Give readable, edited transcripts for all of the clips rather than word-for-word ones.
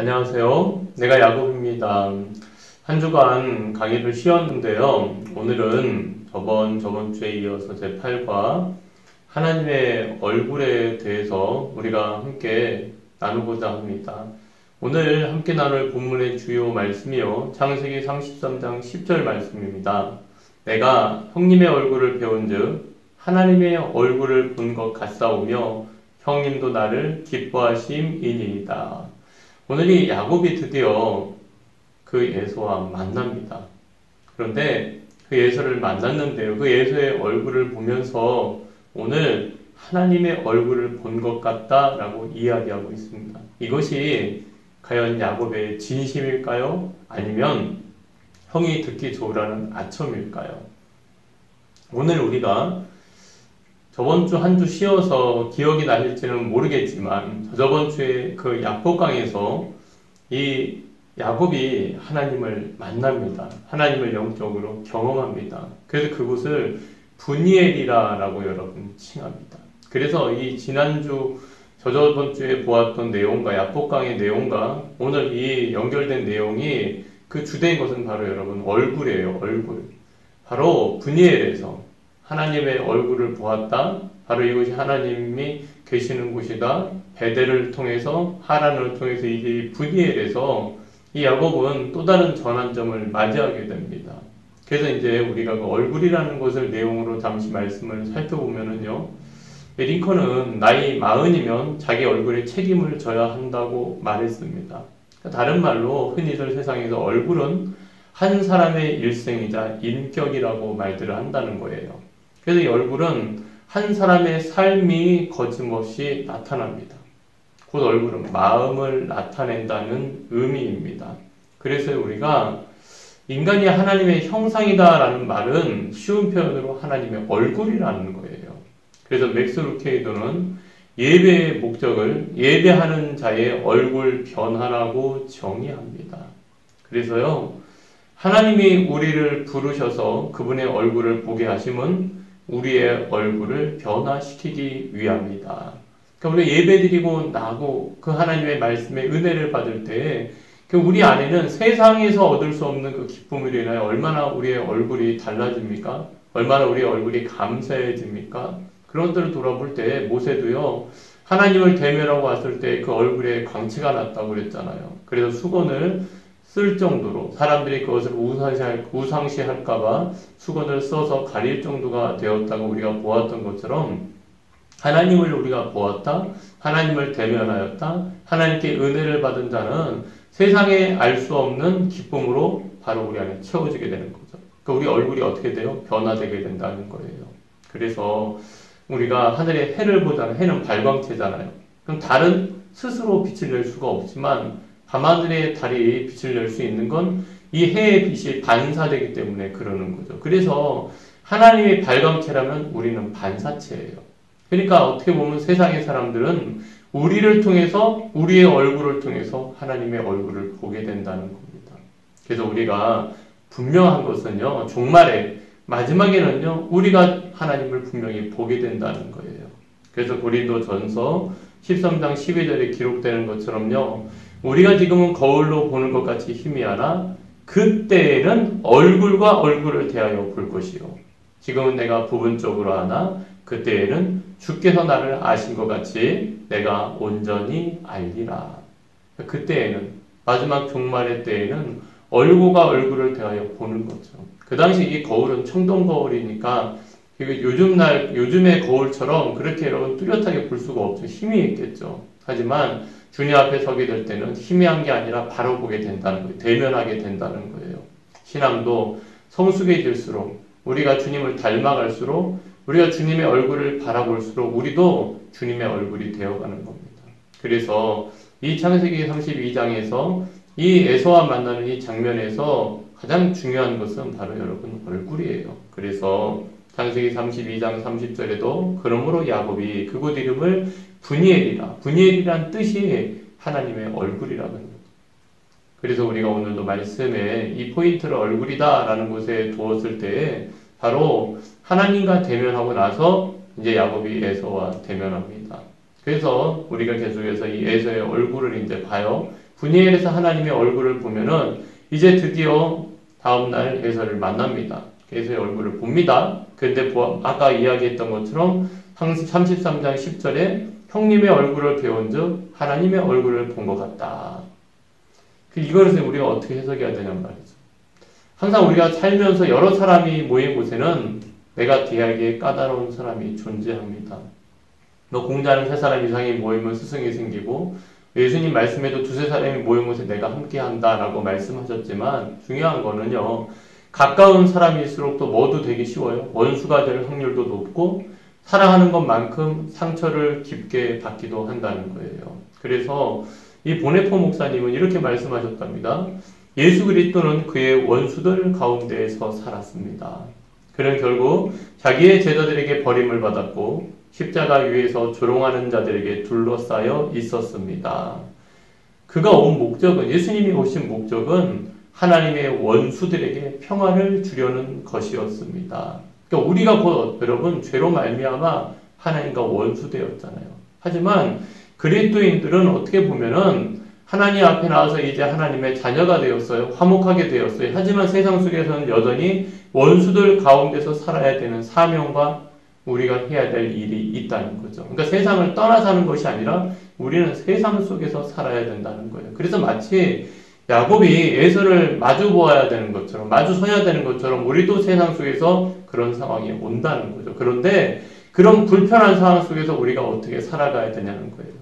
안녕하세요. 내가 야곱입니다. 한 주간 강의를 쉬었는데요. 오늘은 저번 주에 이어서 제8과 하나님의 얼굴에 대해서 우리가 함께 나누고자 합니다. 오늘 함께 나눌 본문의 주요 말씀이요. 창세기 33장 10절 말씀입니다. 내가 형님의 얼굴을 배운즉 하나님의 얼굴을 본 것 같사오며 형님도 나를 기뻐하심이니이다. 오늘 이 야곱이 드디어 그 에서와 만납니다. 그런데 그 에서를 만났는데요. 그 에서의 얼굴을 보면서 오늘 하나님의 얼굴을 본 것 같다라고 이야기하고 있습니다. 이것이 과연 야곱의 진심일까요? 아니면 형이 듣기 좋으라는 아첨일까요? 오늘 우리가 저번 주 한 주 쉬어서 기억이 나실지는 모르겠지만 저번 주에 그 야복강에서 이 야곱이 하나님을 만납니다. 하나님을 영적으로 경험합니다. 그래서 그곳을 브니엘이라고 여러분 칭합니다. 그래서 이 지난주 저번 주에 보았던 내용과 야복강의 내용과 오늘 이 연결된 내용이 그 주된 것은 바로 여러분 얼굴이에요. 얼굴. 바로 브니엘에서 하나님의 얼굴을 보았다. 바로 이곳이 하나님이 계시는 곳이다. 베델을 통해서 하란을 통해서 이제 브니엘에서 이 야곱은 또 다른 전환점을 맞이하게 됩니다. 그래서 이제 우리가 그 얼굴이라는 것을 내용으로 잠시 말씀을 살펴보면은요. 링컨은 나이 40이면 자기 얼굴에 책임을 져야 한다고 말했습니다. 다른 말로 흔히들 세상에서 얼굴은 한 사람의 일생이자 인격이라고 말들을 한다는 거예요. 그래서 이 얼굴은 한 사람의 삶이 거침없이 나타납니다. 곧 얼굴은 마음을 나타낸다는 의미입니다. 그래서 우리가 인간이 하나님의 형상이다라는 말은 쉬운 표현으로 하나님의 얼굴이라는 거예요. 그래서 맥스 루케이도는 예배의 목적을 예배하는 자의 얼굴 변화라고 정의합니다. 그래서요, 하나님이 우리를 부르셔서 그분의 얼굴을 보게 하심은 우리의 얼굴을 변화시키기 위함이다. 그러니까 우리가 예배드리고 나고 그 하나님의 말씀의 은혜를 받을 때 우리 안에는 세상에서 얻을 수 없는 그 기쁨으로 인하여 얼마나 우리의 얼굴이 달라집니까? 얼마나 우리의 얼굴이 감사해집니까? 그런 것들을 돌아볼 때 모세도요, 하나님을 대면하고 왔을 때 그 얼굴에 광채가 났다고 그랬잖아요. 그래서 수건을 쓸 정도로 사람들이 그것을 우상시할까봐 수건을 써서 가릴 정도가 되었다고 우리가 보았던 것처럼 하나님을 우리가 보았다, 하나님을 대면하였다, 하나님께 은혜를 받은 자는 세상에 알 수 없는 기쁨으로 바로 우리 안에 채워지게 되는 거죠. 그러니까 우리 얼굴이 어떻게 돼요? 변화되게 된다는 거예요. 그래서 우리가 하늘의 해를 보잖아요. 해는 발광체잖아요. 그럼 달은 스스로 빛을 낼 수가 없지만 밤하늘의 달이 빛을 낼 수 있는 건 이 해의 빛이 반사되기 때문에 그러는 거죠. 그래서 하나님의 발광체라면 우리는 반사체예요. 그러니까 어떻게 보면 세상의 사람들은 우리를 통해서 우리의 얼굴을 통해서 하나님의 얼굴을 보게 된다는 겁니다. 그래서 우리가 분명한 것은요. 종말에 마지막에는요. 우리가 하나님을 분명히 보게 된다는 거예요. 그래서 고린도전서 13장 12절에 기록되는 것처럼요. 우리가 지금은 거울로 보는 것 같이 희미하나 그때에는 얼굴과 얼굴을 대하여 볼 것이요. 지금은 내가 부분적으로 하나 그때에는 주께서 나를 아신 것 같이 내가 온전히 알리라. 그때에는 마지막 종말의 때에는 얼굴과 얼굴을 대하여 보는 거죠. 그 당시 이 거울은 청동 거울이니까 요즘의 거울처럼 그렇게 여러분 뚜렷하게 볼 수가 없죠. 희미했겠죠. 하지만 주님 앞에 서게 될 때는 희미한 게 아니라 바로 보게 된다는 거예요. 대면하게 된다는 거예요. 신앙도 성숙해질수록 우리가 주님을 닮아갈수록 우리가 주님의 얼굴을 바라볼수록 우리도 주님의 얼굴이 되어가는 겁니다. 그래서 이 창세기 32장에서 이 에서와 만나는 이 장면에서 가장 중요한 것은 바로 여러분 얼굴이에요. 그래서 창세기 32장 30절에도 그러므로 야곱이 그곳 이름을 브니엘이라. 브니엘이란 뜻이 하나님의 얼굴이라는 거죠. 그래서 우리가 오늘도 말씀에 이 포인트를 얼굴이다라는 곳에 두었을 때 바로 하나님과 대면하고 나서 이제 야곱이 에서와 대면합니다. 그래서 우리가 계속해서 이 에서의 얼굴을 이제 봐요. 분이엘에서 하나님의 얼굴을 보면은 이제 드디어 다음날 에서를 만납니다. 에서의 얼굴을 봅니다. 근데 아까 이야기했던 것처럼 33장 10절에 형님의 얼굴을 배운 즉 하나님의 얼굴을 본 것 같다. 이것을 우리가 어떻게 해석해야 되냐는 말이죠. 항상 우리가 살면서 여러 사람이 모인 곳에는 내가 대하기에 까다로운 사람이 존재합니다. 공자는 3사람 이상이 모이면 스승이 생기고 예수님 말씀에도 2-3사람이 모인 곳에 내가 함께한다 라고 말씀하셨지만 중요한 거는요. 가까운 사람일수록 또 뭐도 되기 쉬워요. 원수가 될 확률도 높고 사랑하는 것만큼 상처를 깊게 받기도 한다는 거예요. 그래서 이 보네포 목사님은 이렇게 말씀하셨답니다. 예수 그리스도는 그의 원수들 가운데에서 살았습니다. 그는 결국 자기의 제자들에게 버림을 받았고 십자가 위에서 조롱하는 자들에게 둘러싸여 있었습니다. 그가 온 목적은, 예수님이 오신 목적은 하나님의 원수들에게 평화를 주려는 것이었습니다. 그러니까 우리가 곧 여러분 죄로 말미암아 하나님과 원수되었잖아요. 하지만 그리스도인들은 어떻게 보면은 하나님 앞에 나와서 이제 하나님의 자녀가 되었어요. 화목하게 되었어요. 하지만 세상 속에서는 여전히 원수들 가운데서 살아야 되는 사명과 우리가 해야 될 일이 있다는 거죠. 그러니까 세상을 떠나 사는 것이 아니라 우리는 세상 속에서 살아야 된다는 거예요. 그래서 마치 야곱이 에서를 마주 보아야 되는 것처럼, 마주 서야 되는 것처럼 우리도 세상 속에서 그런 상황이 온다는 거죠. 그런데 그런 불편한 상황 속에서 우리가 어떻게 살아가야 되냐는 거예요.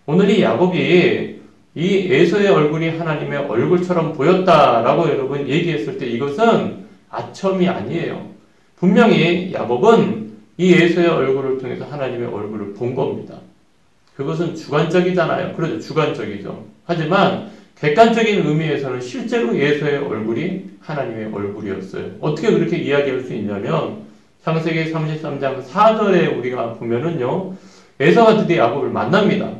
오늘 이 야곱이 이 에서의 얼굴이 하나님의 얼굴처럼 보였다라고 여러분 얘기했을 때 이것은 아첨이 아니에요. 분명히 야곱은 이 에서의 얼굴을 통해서 하나님의 얼굴을 본 겁니다. 그것은 주관적이잖아요. 그렇죠. 주관적이죠. 하지만 객관적인 의미에서는 실제로 에서의 얼굴이 하나님의 얼굴이었어요. 어떻게 그렇게 이야기할 수 있냐면 창세기 33장 4절에 우리가 보면은요. 에서가 드디어 야곱을 만납니다.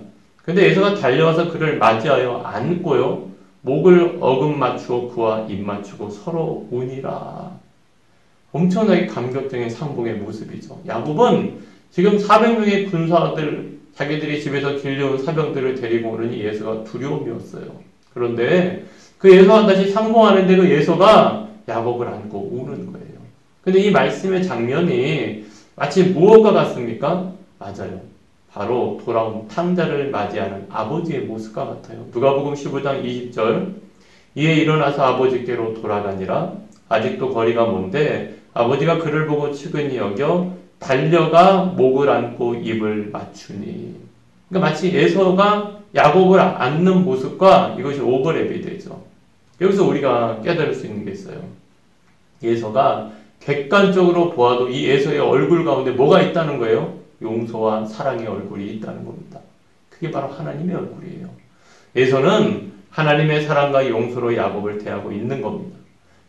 근데 에서가 달려와서 그를 맞이하여 안고요. 목을 어금 맞추어 그와 입 맞추고 서로 우니라. 엄청나게 감격적인 상봉의 모습이죠. 야곱은 지금 400명의 군사들, 자기들이 집에서 길려온 사병들을 데리고 오는 에서가 두려움이었어요. 그런데 그 에서가 다시 상봉하는데 그 에서가 야곱을 안고 우는 거예요. 근데 이 말씀의 장면이 마치 무엇과 같습니까? 맞아요. 바로 돌아온 탕자를 맞이하는 아버지의 모습과 같아요. 누가복음 15장 20절 이에 일어나서 아버지께로 돌아가니라. 아직도 거리가 먼데 아버지가 그를 보고 측은히 여겨 달려가 목을 안고 입을 맞추니. 그러니까 마치 에서가 야곱을 안는 모습과 이것이 오버랩이 되죠. 여기서 우리가 깨달을 수 있는 게 있어요. 에서가 객관적으로 보아도 이 에서의 얼굴 가운데 뭐가 있다는 거예요? 용서와 사랑의 얼굴이 있다는 겁니다. 그게 바로 하나님의 얼굴이에요. 에서는 하나님의 사랑과 용서로 야곱을 대하고 있는 겁니다.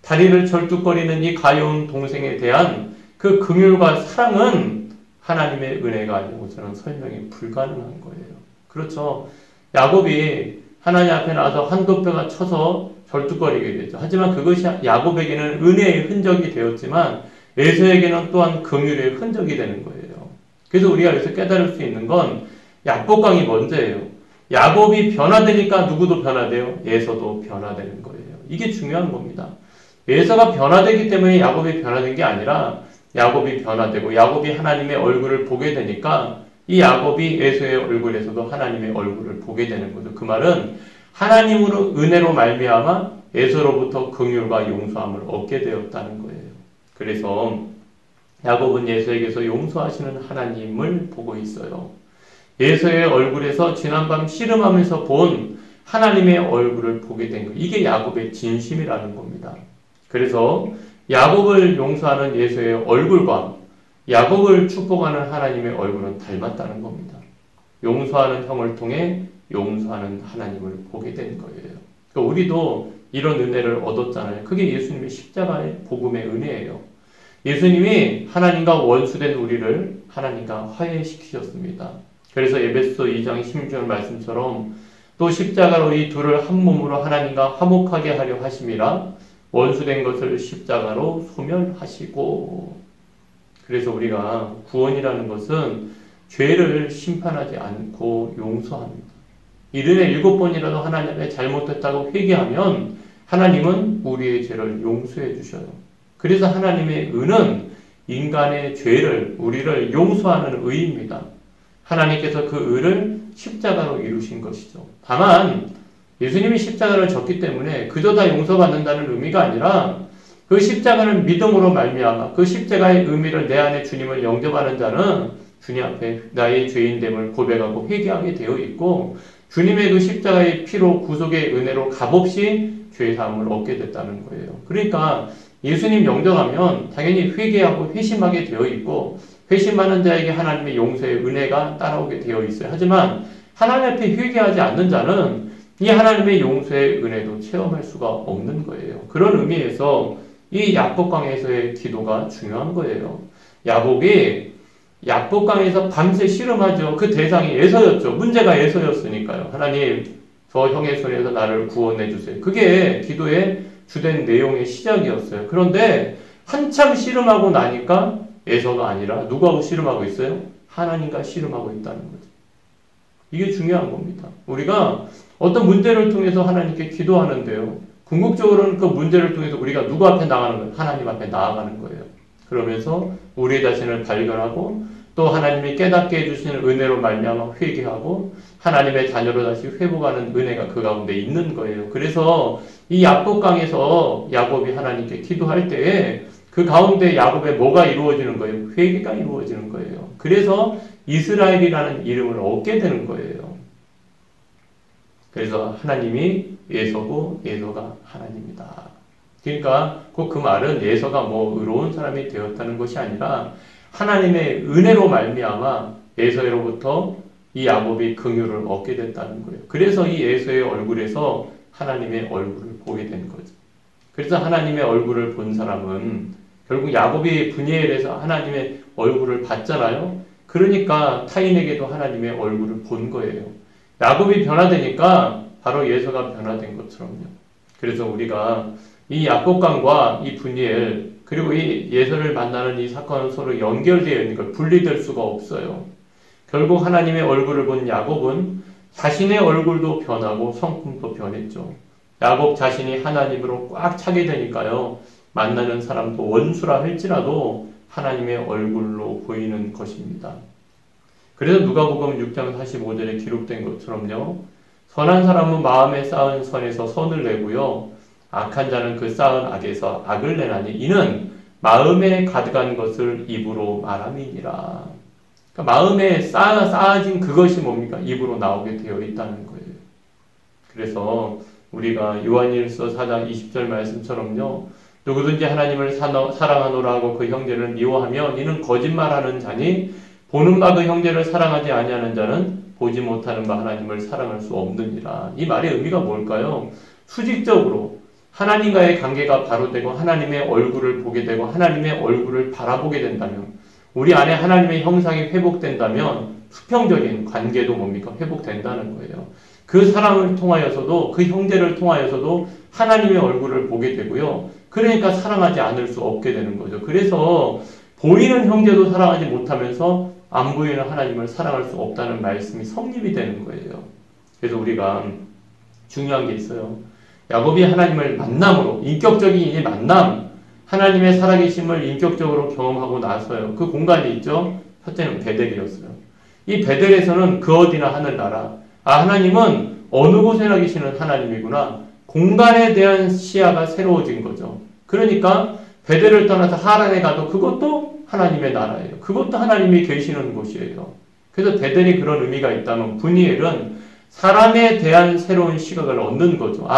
다리를 절뚝거리는 이 가여운 동생에 대한 그 긍휼과 사랑은 하나님의 은혜가 아니고서는 설명이 불가능한 거예요. 그렇죠. 야곱이 하나님 앞에 나와서 한두 뼈가 쳐서 절뚝거리게 되죠. 하지만 그것이 야곱에게는 은혜의 흔적이 되었지만 에서에게는 또한 긍휼의 흔적이 되는 거예요. 그래서 우리가 여기서 깨달을 수 있는 건 약복강이 먼저예요. 야곱이 변화되니까 누구도 변화돼요? 에서도 변화되는 거예요. 이게 중요한 겁니다. 에서가 변화되기 때문에 야곱이 변화된 게 아니라 야곱이 변화되고 야곱이 하나님의 얼굴을 보게 되니까 이 야곱이 에서의 얼굴에서도 하나님의 얼굴을 보게 되는 거죠. 그 말은 하나님으로 은혜로 말미암아 에서로부터 긍휼과 용서함을 얻게 되었다는 거예요. 그래서 야곱은 에서에게서 용서하시는 하나님을 보고 있어요. 에서의 얼굴에서 지난밤 씨름하면서 본 하나님의 얼굴을 보게 된 거예요. 이게 야곱의 진심이라는 겁니다. 그래서 야곱을 용서하는 에서의 얼굴과 야곱을 축복하는 하나님의 얼굴은 닮았다는 겁니다. 용서하는 형을 통해 용서하는 하나님을 보게 된 거예요. 그러니까 우리도 이런 은혜를 얻었잖아요. 그게 예수님의 십자가의 복음의 은혜예요. 예수님이 하나님과 원수된 우리를 하나님과 화해시키셨습니다. 그래서 에베소 2장 16절 말씀처럼 또 십자가로 이 둘을 한 몸으로 하나님과 화목하게 하려 하심이라 원수된 것을 십자가로 소멸하시고. 그래서 우리가 구원이라는 것은 죄를 심판하지 않고 용서합니다. 이른에 7번이라도 하나님의 잘못했다고 회개하면 하나님은 우리의 죄를 용서해 주셔요. 그래서 하나님의 의는 인간의 죄를, 우리를 용서하는 의입니다. 하나님께서 그 의를 십자가로 이루신 것이죠. 다만 예수님이 십자가를 졌기 때문에 그저 다 용서받는다는 의미가 아니라 그 십자가는 믿음으로 말미암아 그 십자가의 의미를 내 안에 주님을 영접하는 자는 주님 앞에 나의 죄인됨을 고백하고 회개하게 되어 있고 주님의 그 십자가의 피로 구속의 은혜로 값없이 죄사함을 얻게 됐다는 거예요. 그러니까 예수님 영접하면 당연히 회개하고 회심하게 되어 있고 회심하는 자에게 하나님의 용서의 은혜가 따라오게 되어 있어요. 하지만 하나님 앞에 회개하지 않는 자는 이 하나님의 용서의 은혜도 체험할 수가 없는 거예요. 그런 의미에서 이 야복강에서의 기도가 중요한 거예요. 야복이 야복강에서 밤새 씨름하죠. 그 대상이 에서였죠. 문제가 에서였으니까요. 하나님, 저 형의 손에서 나를 구원해 주세요. 그게 기도의 주된 내용의 시작이었어요. 그런데 한참 씨름하고 나니까 에서가 아니라 누구하고 씨름하고 있어요? 하나님과 씨름하고 있다는 거죠. 이게 중요한 겁니다. 우리가 어떤 문제를 통해서 하나님께 기도하는데요. 궁극적으로는 그 문제를 통해서 우리가 누구 앞에 나가는 거예요? 하나님 앞에 나아가는 거예요. 그러면서 우리 자신을 발견하고 또 하나님이 깨닫게 해주시는 은혜로 말미암아 회개하고 하나님의 자녀로 다시 회복하는 은혜가 그 가운데 있는 거예요. 그래서 이 야복강에서 야곱이 하나님께 기도할 때에 그 가운데 야곱에 뭐가 이루어지는 거예요? 회개가 이루어지는 거예요. 그래서 이스라엘이라는 이름을 얻게 되는 거예요. 그래서 하나님이 에서고 에서가 하나님이다. 그러니까 꼭 그 말은 에서가 뭐 의로운 사람이 되었다는 것이 아니라 하나님의 은혜로 말미암아 에서로부터 이 야곱이 긍휼을 얻게 됐다는 거예요. 그래서 이 에서의 얼굴에서 하나님의 얼굴을 보게 된 거죠. 그래서 하나님의 얼굴을 본 사람은 결국 야곱이 브니엘에서 하나님의 얼굴을 봤잖아요. 그러니까 타인에게도 하나님의 얼굴을 본 거예요. 야곱이 변화되니까 바로 예서가 변화된 것처럼요. 그래서 우리가 이 야복강과 이 브니엘 그리고 이 예서를 만나는 이 사건은 서로 연결되어 있는 걸 분리될 수가 없어요. 결국 하나님의 얼굴을 본 야곱은 자신의 얼굴도 변하고 성품도 변했죠. 야곱 자신이 하나님으로 꽉 차게 되니까요. 만나는 사람도 원수라 할지라도 하나님의 얼굴로 보이는 것입니다. 그래서 누가복음 6장 45절에 기록된 것처럼요. 선한 사람은 마음에 쌓은 선에서 선을 내고요. 악한 자는 그 쌓은 악에서 악을 내나니 이는 마음에 가득한 것을 입으로 말함이니라. 그러니까 마음에 쌓아진 그것이 뭡니까? 입으로 나오게 되어 있다는 거예요. 그래서 우리가 요한일서 4장 20절 말씀처럼요. 누구든지 하나님을 사랑하노라 하고 그 형제를 미워하면 이는 거짓말하는 자니 보는 바 그 형제를 사랑하지 아니하는 자는 보지 못하는 바 하나님을 사랑할 수 없느니라. 이 말의 의미가 뭘까요? 수직적으로 하나님과의 관계가 바로 되고 하나님의 얼굴을 보게 되고 하나님의 얼굴을 바라보게 된다면 우리 안에 하나님의 형상이 회복된다면 수평적인 관계도 뭡니까? 회복된다는 거예요. 그 사람을 통하여서도 그 형제를 통하여서도 하나님의 얼굴을 보게 되고요. 그러니까 사랑하지 않을 수 없게 되는 거죠. 그래서 보이는 형제도 사랑하지 못하면서 안 보이는 하나님을 사랑할 수 없다는 말씀이 성립이 되는 거예요. 그래서 우리가 중요한 게 있어요. 야곱이 하나님을 만남으로 인격적인 이 만남 하나님의 살아계심을 인격적으로 경험하고 나서요. 그 공간이 있죠. 첫째는 베델이었어요. 이 베델에서는 그 어디나 하늘나라 하나님은 어느 곳에나 계시는 하나님이구나. 공간에 대한 시야가 새로워진 거죠. 그러니까 베델을 떠나서 하란에 가도 그것도 하나님의 나라예요. 그것도 하나님이 계시는 곳이에요. 그래서 베델이 그런 의미가 있다면 브니엘은 사람에 대한 새로운 시각을 얻는 거죠.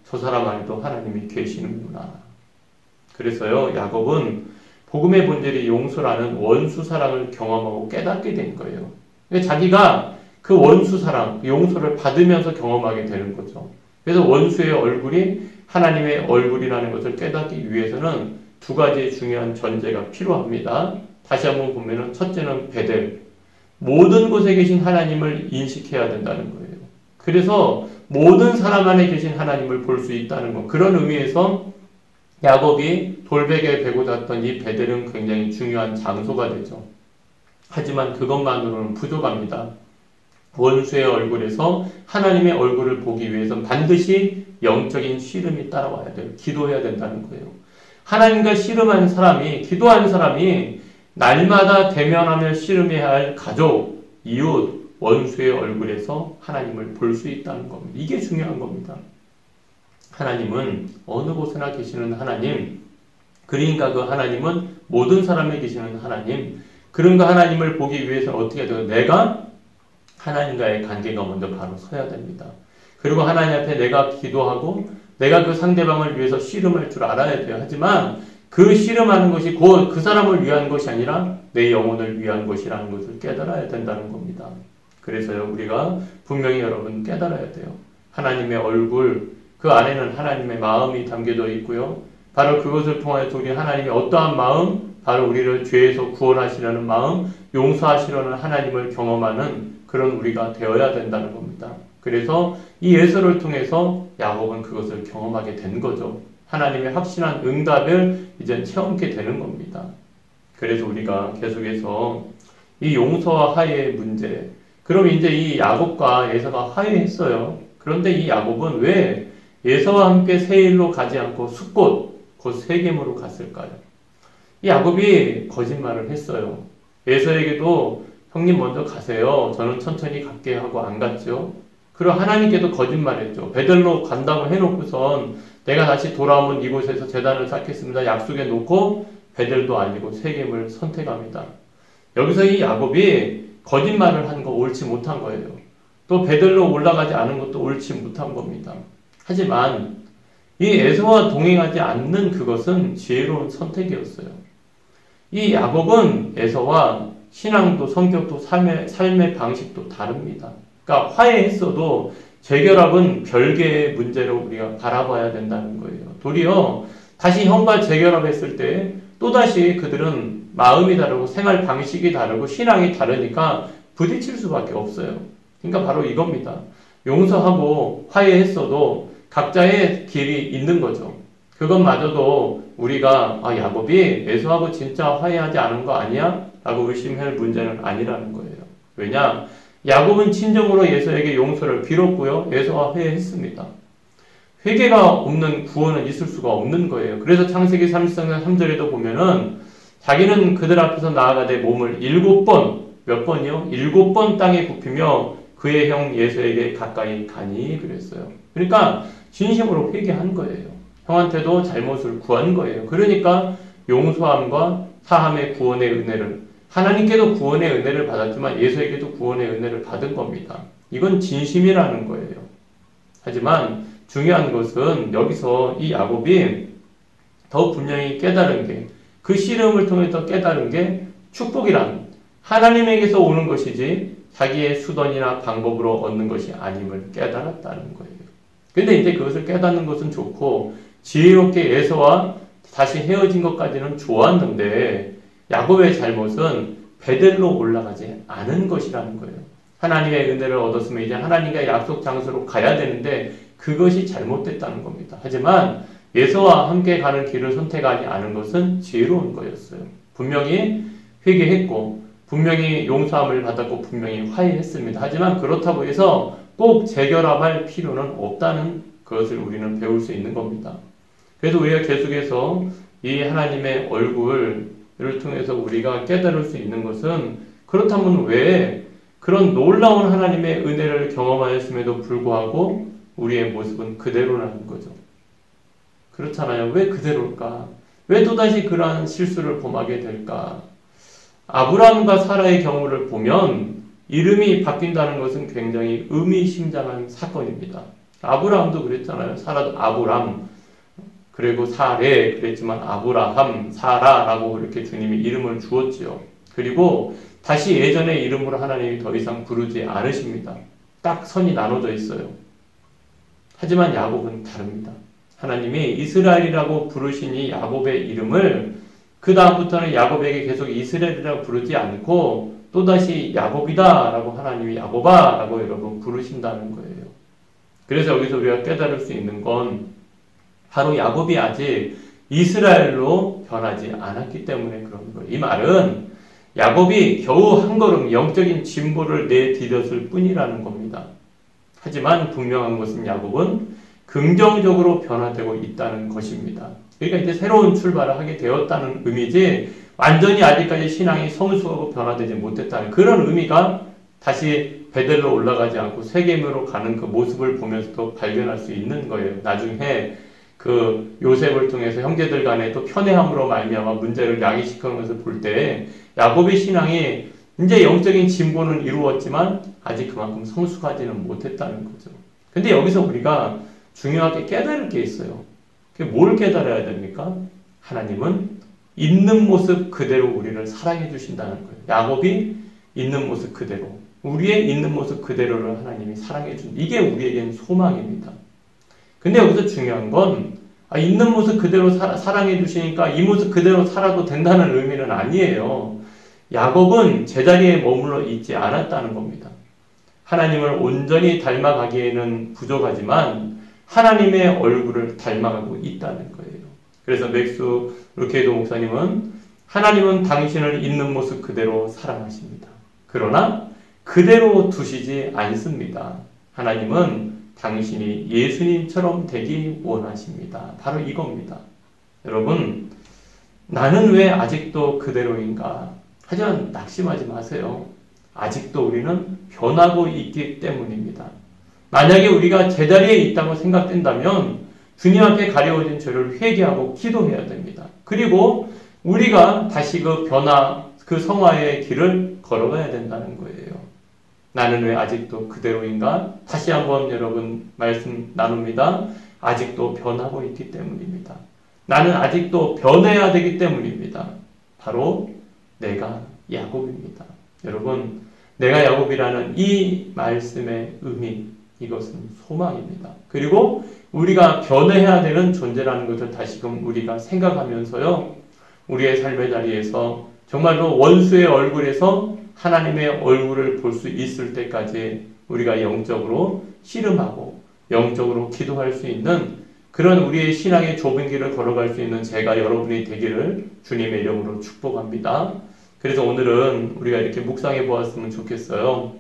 저 사람 안에도 하나님이 계시는구나. 그래서요, 야곱은 복음의 본질이 용서라는 원수 사랑을 경험하고 깨닫게 된 거예요. 자기가 그 원수 사랑, 용서를 받으면서 경험하게 되는 거죠. 그래서 원수의 얼굴이 하나님의 얼굴이라는 것을 깨닫기 위해서는 두 가지의 중요한 전제가 필요합니다. 다시 한번 보면은 첫째는 베델. 모든 곳에 계신 하나님을 인식해야 된다는 거예요. 그래서 모든 사람 안에 계신 하나님을 볼 수 있다는 것. 그런 의미에서 야곱이 돌베개에 베고 잤던 이 베델은 굉장히 중요한 장소가 되죠. 하지만 그것만으로는 부족합니다. 원수의 얼굴에서 하나님의 얼굴을 보기 위해서는 반드시 영적인 씨름이 따라와야 돼요. 기도해야 된다는 거예요. 하나님과 씨름한 사람이, 기도한 사람이 날마다 대면하며 씨름해야 할 가족, 이웃, 원수의 얼굴에서 하나님을 볼 수 있다는 겁니다. 이게 중요한 겁니다. 하나님은 어느 곳에나 계시는 하나님, 그러니까 그 하나님은 모든 사람에 계시는 하나님, 그런 그 하나님을 보기 위해서는 어떻게 해야 돼요? 내가 하나님과의 관계가 먼저 바로 서야 됩니다. 그리고 하나님 앞에 내가 기도하고 내가 그 상대방을 위해서 씨름할 줄 알아야 돼요. 하지만 그 씨름하는 것이 곧 그 사람을 위한 것이 아니라 내 영혼을 위한 것이라는 것을 깨달아야 된다는 겁니다. 그래서요, 우리가 분명히 여러분 깨달아야 돼요. 하나님의 얼굴, 그 안에는 하나님의 마음이 담겨져 있고요. 바로 그것을 통하여서 우리 하나님의 어떠한 마음, 바로 우리를 죄에서 구원하시려는 마음, 용서하시려는 하나님을 경험하는 그런 우리가 되어야 된다는 겁니다. 그래서 이 예서를 통해서 야곱은 그것을 경험하게 된 거죠. 하나님의 확실한 응답을 이제 체험하게 되는 겁니다. 그래서 우리가 계속해서 이 용서와 화해의 문제, 그럼 이제 이 야곱과 에서가 화해했어요. 그런데 이 야곱은 왜 에서와 함께 세일로 가지 않고 숫곳, 곧 세겜으로 갔을까요? 이 야곱이 거짓말을 했어요. 에서에게도 형님 먼저 가세요. 저는 천천히 갈게 하고 안 갔죠. 그리고 하나님께도 거짓말했죠. 베들로 간다고 해놓고선 내가 다시 돌아오면 이곳에서 제단을 쌓겠습니다. 약속해 놓고 베들도 아니고 세겜을 선택합니다. 여기서 이 야곱이 거짓말을 한 거 옳지 못한 거예요. 또 베들로 올라가지 않은 것도 옳지 못한 겁니다. 하지만 이 에서와 동행하지 않는 그것은 지혜로운 선택이었어요. 이 야곱은 에서와 신앙도 성격도 삶의 방식도 다릅니다. 그러니까 화해했어도 재결합은 별개의 문제로 우리가 바라봐야 된다는 거예요. 도리어 다시 형과 재결합했을 때 또다시 그들은 마음이 다르고 생활 방식이 다르고 신앙이 다르니까 부딪힐 수밖에 없어요. 그러니까 바로 이겁니다. 용서하고 화해했어도 각자의 길이 있는 거죠. 그것마저도 우리가 야곱이 에서하고 진짜 화해하지 않은 거 아니야? 라고 의심할 문제는 아니라는 거예요. 왜냐? 야곱은 친정으로 에서에게 용서를 빌었고요. 에서와 회개했습니다. 회개가 없는 구원은 있을 수가 없는 거예요. 그래서 창세기 33장 3절에도 보면은 자기는 그들 앞에서 나아가되 몸을 7번, 몇 번이요? 7번 땅에 굽히며 그의 형 에서에게 가까이 가니 그랬어요. 그러니까 진심으로 회개한 거예요. 형한테도 잘못을 구한 거예요. 그러니까 용서함과 사함의 구원의 은혜를, 하나님께도 구원의 은혜를 받았지만 에서에게도 구원의 은혜를 받은 겁니다. 이건 진심이라는 거예요. 하지만 중요한 것은 여기서 이 야곱이 더 분명히 깨달은 게, 그 씨름을 통해서 깨달은 게 축복이란 하나님에게서 오는 것이지 자기의 수단이나 방법으로 얻는 것이 아님을 깨달았다는 거예요. 근데 이제 그것을 깨닫는 것은 좋고 지혜롭게 에서와 다시 헤어진 것까지는 좋았는데 야곱의 잘못은 베델로 올라가지 않은 것이라는 거예요. 하나님의 은혜를 얻었으면 이제 하나님과 약속 장소로 가야 되는데 그것이 잘못됐다는 겁니다. 하지만 에서와 함께 가는 길을 선택하지 않은 것은 지혜로운 거였어요. 분명히 회개했고 분명히 용서함을 받았고 분명히 화해했습니다. 하지만 그렇다고 해서 꼭 재결합할 필요는 없다는 것을 우리는 배울 수 있는 겁니다. 그래서 우리가 계속해서 이 하나님의 얼굴을 통해서 우리가 깨달을 수 있는 것은, 그렇다면 왜 그런 놀라운 하나님의 은혜를 경험하였음에도 불구하고 우리의 모습은 그대로라는 거죠. 그렇잖아요. 왜 그대로일까? 왜 또다시 그러한 실수를 범하게 될까? 아브라함과 사라의 경우를 보면 이름이 바뀐다는 것은 굉장히 의미심장한 사건입니다. 아브라함도 그랬잖아요. 사라도 아브람, 그리고 사레 그랬지만 아브라함, 사라라고 이렇게 주님이 이름을 주었지요. 그리고 다시 예전의 이름으로 하나님이 더 이상 부르지 않으십니다. 딱 선이 나눠져 있어요. 하지만 야곱은 다릅니다. 하나님이 이스라엘이라고 부르시니 야곱의 이름을 그 다음부터는 야곱에게 계속 이스라엘이라고 부르지 않고 또다시 야곱이다 라고 하나님이 야곱아 라고 여러분 부르신다는 거예요. 그래서 여기서 우리가 깨달을 수 있는 건 바로 야곱이 아직 이스라엘로 변하지 않았기 때문에 그런 거예요. 이 말은 야곱이 겨우 한 걸음 영적인 진보를 내디뎠을 뿐이라는 겁니다. 하지만 분명한 것은 야곱은 긍정적으로 변화되고 있다는 것입니다. 그러니까 이제 새로운 출발을 하게 되었다는 의미지 완전히 아직까지 신앙이 성숙하고 변화되지 못했다는 그런 의미가 다시 베델로 올라가지 않고 세겜으로 가는 그 모습을 보면서도 발견할 수 있는 거예요. 나중에 그 요셉을 통해서 형제들 간에 또 편애함으로 말미암아 문제를 야기시키는 것을 볼 때 야곱의 신앙이 이제 영적인 진보는 이루었지만 아직 그만큼 성숙하지는 못했다는 거죠. 근데 여기서 우리가 중요하게 깨달을 게 있어요. 그게 뭘 깨달아야 됩니까? 하나님은 있는 모습 그대로 우리를 사랑해 주신다는 거예요. 야곱이 있는 모습 그대로, 우리의 있는 모습 그대로를 하나님이 사랑해 준, 이게 우리에겐 소망입니다. 근데 여기서 중요한 건 있는 모습 그대로 사랑해 주시니까 이 모습 그대로 살아도 된다는 의미는 아니에요. 야곱은 제자리에 머물러 있지 않았다는 겁니다. 하나님을 온전히 닮아가기에는 부족하지만 하나님의 얼굴을 닮아가고 있다는 거예요. 그래서 맥수 루케이도 목사님은 하나님은 당신을 있는 모습 그대로 사랑하십니다. 그러나 그대로 두시지 않습니다. 하나님은 당신이 예수님처럼 되기 원하십니다. 바로 이겁니다. 여러분, 나는 왜 아직도 그대로인가? 하지만 낙심하지 마세요. 아직도 우리는 변하고 있기 때문입니다. 만약에 우리가 제자리에 있다고 생각된다면 주님 앞에 가려워진 죄를 회개하고 기도해야 됩니다. 그리고 우리가 다시 그 변화, 그 성화의 길을 걸어가야 된다는 거예요. 나는 왜 아직도 그대로인가? 다시 한번 여러분 말씀 나눕니다. 아직도 변하고 있기 때문입니다. 나는 아직도 변해야 되기 때문입니다. 바로 내가 야곱입니다. 여러분, 내가 야곱이라는 이 말씀의 의미, 이것은 소망입니다. 그리고 우리가 변해야 되는 존재라는 것을 다시금 우리가 생각하면서요, 우리의 삶의 자리에서 정말로 원수의 얼굴에서 하나님의 얼굴을 볼 수 있을 때까지 우리가 영적으로 씨름하고 영적으로 기도할 수 있는 그런 우리의 신앙의 좁은 길을 걸어갈 수 있는 제가 여러분이 되기를 주님의 이름으로 축복합니다. 그래서 오늘은 우리가 이렇게 묵상해 보았으면 좋겠어요.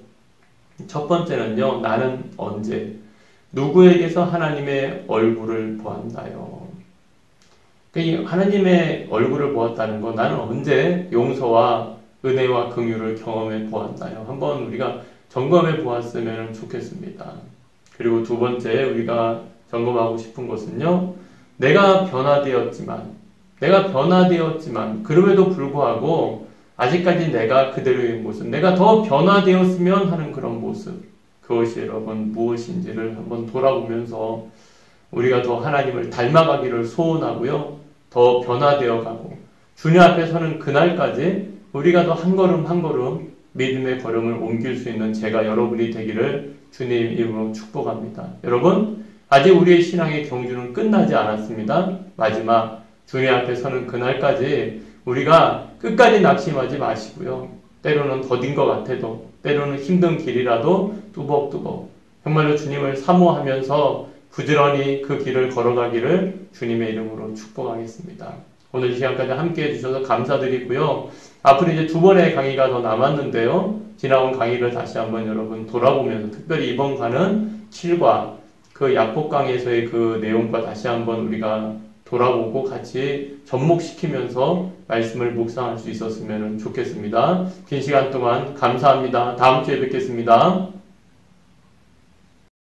첫 번째는요, 나는 언제 누구에게서 하나님의 얼굴을 보았나요? 하나님의 얼굴을 보았다는 건 나는 언제 용서와 은혜와 긍휼을 경험해 보았나요? 한번 우리가 점검해 보았으면 좋겠습니다. 그리고 두 번째 우리가 점검하고 싶은 것은요, 내가 변화되었지만 그럼에도 불구하고 아직까지 내가 그대로의 모습, 내가 더 변화되었으면 하는 그런 모습, 그것이 여러분 무엇인지를 한번 돌아보면서 우리가 더 하나님을 닮아가기를 소원하고요, 더 변화되어 가고 주님 앞에 서는 그날까지 우리가 더 한 걸음 한 걸음 믿음의 걸음을 옮길 수 있는 제가 여러분이 되기를 주님 이름으로 축복합니다. 여러분, 아직 우리의 신앙의 경주는 끝나지 않았습니다. 마지막 주님 앞에 서는 그날까지 우리가 끝까지 낙심하지 마시고요. 때로는 더딘 것 같아도, 때로는 힘든 길이라도 뚜벅뚜벅 정말로 주님을 사모하면서 부지런히 그 길을 걸어가기를 주님의 이름으로 축복하겠습니다. 오늘 이 시간까지 함께 해주셔서 감사드리고요. 앞으로 이제 두 번의 강의가 더 남았는데요. 지나온 강의를 다시 한번 여러분 돌아보면서, 특별히 이번 과는 7과 그 약복 강의에서의 그 내용과 다시 한번 우리가 돌아보고 같이 접목시키면서 말씀을 묵상할 수 있었으면 좋겠습니다. 긴 시간 동안 감사합니다. 다음 주에 뵙겠습니다.